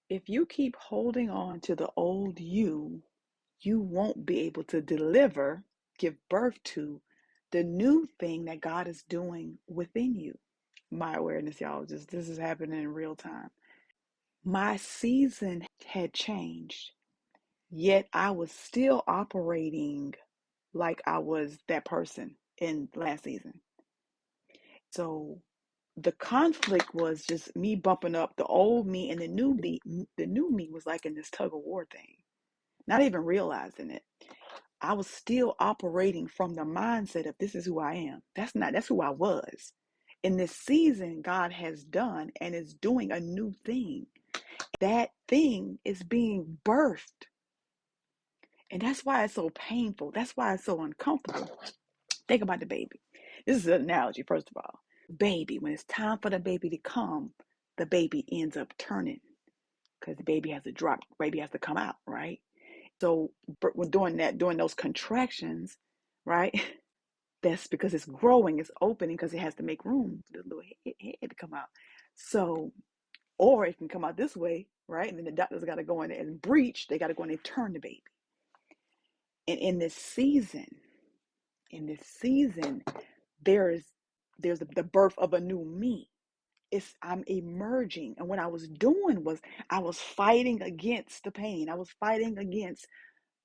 If you keep holding on to the old you, you won't be able to deliver, give birth to the new thing that God is doing within you. My awareness, y'all, just this is happening in real time. My season had changed, yet I was still operating like I was that person in last season. So the conflict was just me bumping up the old me and the new me. The new me was like in this tug of war thing, not even realizing it. I was still operating from the mindset of this is who I am. That's who I was. In this season, God has done and is doing a new thing. That thing is being birthed. And that's why it's so painful. That's why it's so uncomfortable. Think about the baby. This is an analogy, first of all. Baby, when it's time for the baby to come, the baby ends up turning because the baby has to drop, baby has to come out, right? So when during those contractions, right? That's because it's growing, it's opening because it has to make room for the little head to come out. So, or it can come out this way, right? And then the doctor's got to go in and breach. They got to go in and turn the baby. And in this season, there's the birth of a new me. I'm emerging, and what I was doing was I was fighting against the pain. I was fighting against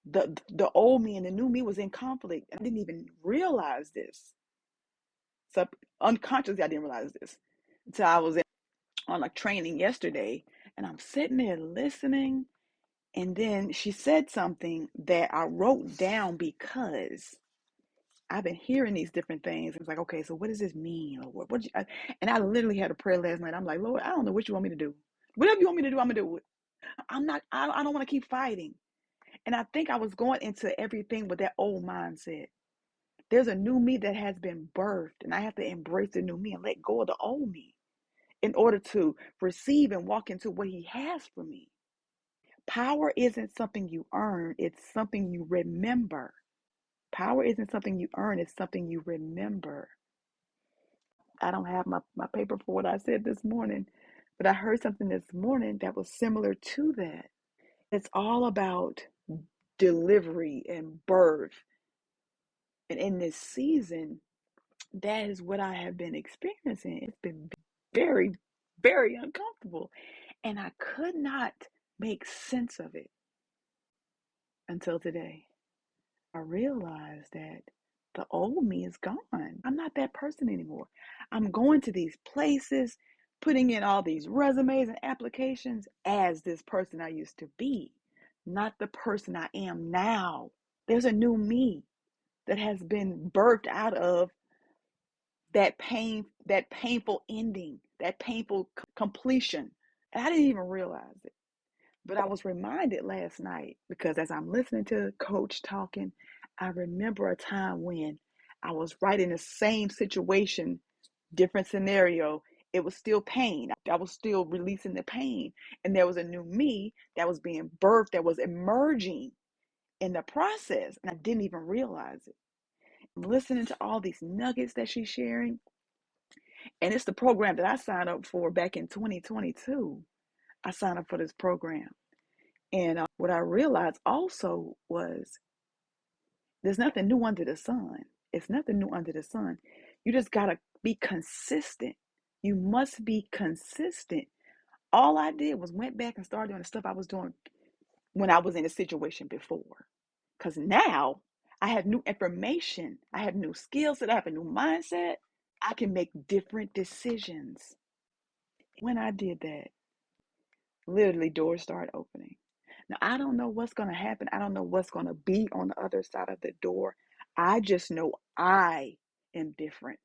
the old me, and the new me was in conflict. And I didn't even realize this. So unconsciously, I didn't realize this until I was on a training yesterday, and I'm sitting there listening, and then she said something that I wrote down because I've been hearing these different things. It's like, okay, so what does this mean? Or and I literally had a prayer last night. I'm like, Lord, I don't know what you want me to do. Whatever you want me to do, I'm gonna do it. I don't want to keep fighting. And I think I was going into everything with that old mindset. There's a new me that has been birthed, and I have to embrace the new me and let go of the old me in order to receive and walk into what he has for me. Power isn't something you earn, it's something you remember. Power isn't something you earn, it's something you remember. I don't have my paper for what I said this morning, but I heard something this morning that was similar to that. It's all about delivery and birth. And in this season, that is what I have been experiencing. It's been very, very uncomfortable. And I could not make sense of it until today. I realized that the old me is gone. I'm not that person anymore. I'm going to these places, putting in all these resumes and applications as this person I used to be, not the person I am now. There's a new me that has been birthed out of that painful ending, that painful completion. And I didn't even realize it. But I was reminded last night because as I'm listening to Coach talking, I remember a time when I was right in the same situation, different scenario. It was still pain. I was still releasing the pain. And there was a new me that was being birthed, that was emerging in the process. And I didn't even realize it. I'm listening to all these nuggets that she's sharing. And it's the program that I signed up for back in 2022. I signed up for this program. And what I realized also was there's nothing new under the sun. It's nothing new under the sun. You just got to be consistent. You must be consistent. All I did was went back and started doing the stuff I was doing when I was in a situation before. Because now I have new information. I have new skills that I have a new mindset. I can make different decisions. When I did that, literally doors started opening. Now, I don't know what's going to happen. I don't know what's going to be on the other side of the door. I just know I am different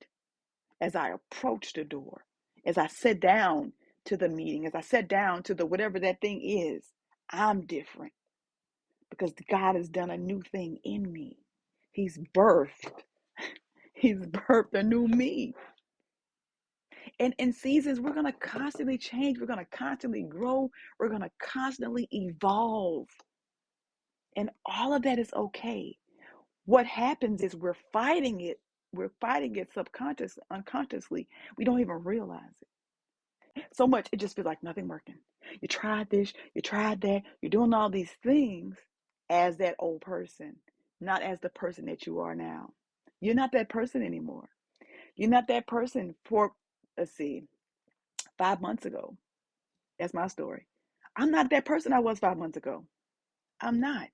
as I approach the door, as I sit down to the meeting, as I sit down to the whatever that thing is. I'm different because God has done a new thing in me. He's birthed. He's birthed a new me. And in seasons, we're going to constantly change. We're going to constantly grow. We're going to constantly evolve. And all of that is okay. What happens is we're fighting it. Unconsciously. We don't even realize it. So much, it just feels like nothing working. You tried this, you tried that, you're doing all these things as that old person, not as the person that you are now. You're not that person anymore. You're not that person for, let's see, 5 months ago. That's my story. I'm not that person I was 5 months ago. I'm not.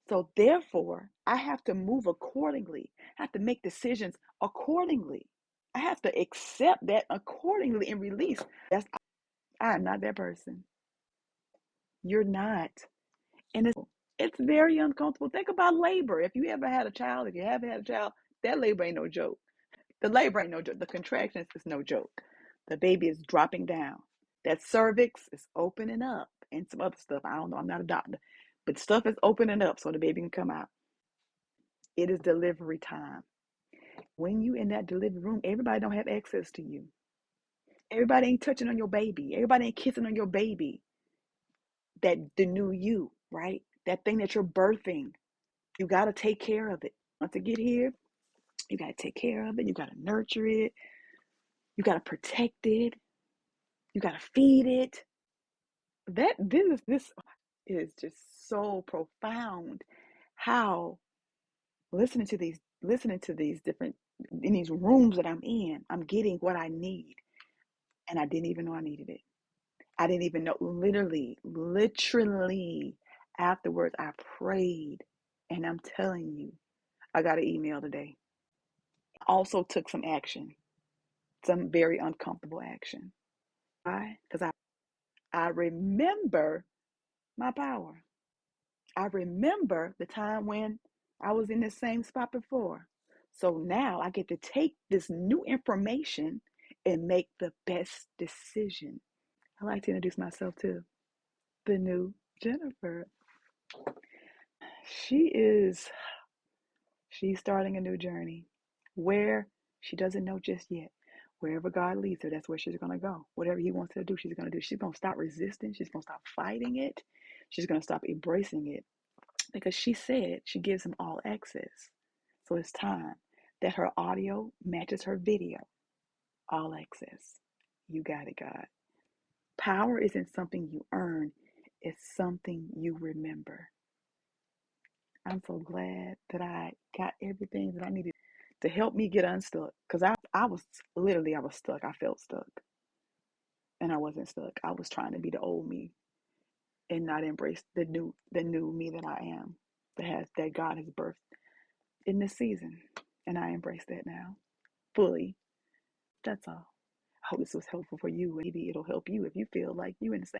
So therefore, I have to move accordingly. I have to make decisions accordingly. I have to accept that accordingly and release. I am not that person. You're not. And it's very uncomfortable. Think about labor. If you ever had a child, if you haven't had a child, that labor ain't no joke. The labor ain't no joke. The contractions is no joke. The baby is dropping down. That cervix is opening up and some other stuff. I don't know. I'm not a doctor. But stuff is opening up so the baby can come out. It is delivery time. When you in that delivery room, everybody don't have access to you. Everybody ain't touching on your baby. Everybody ain't kissing on your baby. That the new you, right? That thing that you're birthing. You got to take care of it. Once it get here, you got to take care of it. You got to nurture it. You got to protect it. You got to feed it. This is just so profound. How listening to these different in these rooms that I'm in, I'm getting what I need, and I didn't even know I needed it. I didn't even know. Literally, afterwards, I prayed, and I'm telling you, I got an email today. Also took some action, some very uncomfortable action. Why? Because I remember my power. I remember the time when I was in the same spot before. So now I get to take this new information and make the best decision. I like to introduce myself to the new Jennifer. She is She's starting a new journey where she doesn't know just yet. Wherever God leads her, that's where she's going to go. Whatever He wants her to do, she's going to do. She's going to stop resisting. She's going to stop fighting it. She's going to stop embracing it because she said she gives Him all access. So it's time that her audio matches her video. All access. You got it, God. Power isn't something you earn, it's something you remember. I'm so glad that I got everything that I needed to help me get unstuck. Because I was stuck. I felt stuck. And I wasn't stuck. I was trying to be the old me and not embrace the new me that I am, that God has birthed in this season. And I embrace that now fully. That's all. I hope this was helpful for you. Maybe it'll help you if you feel like you in the same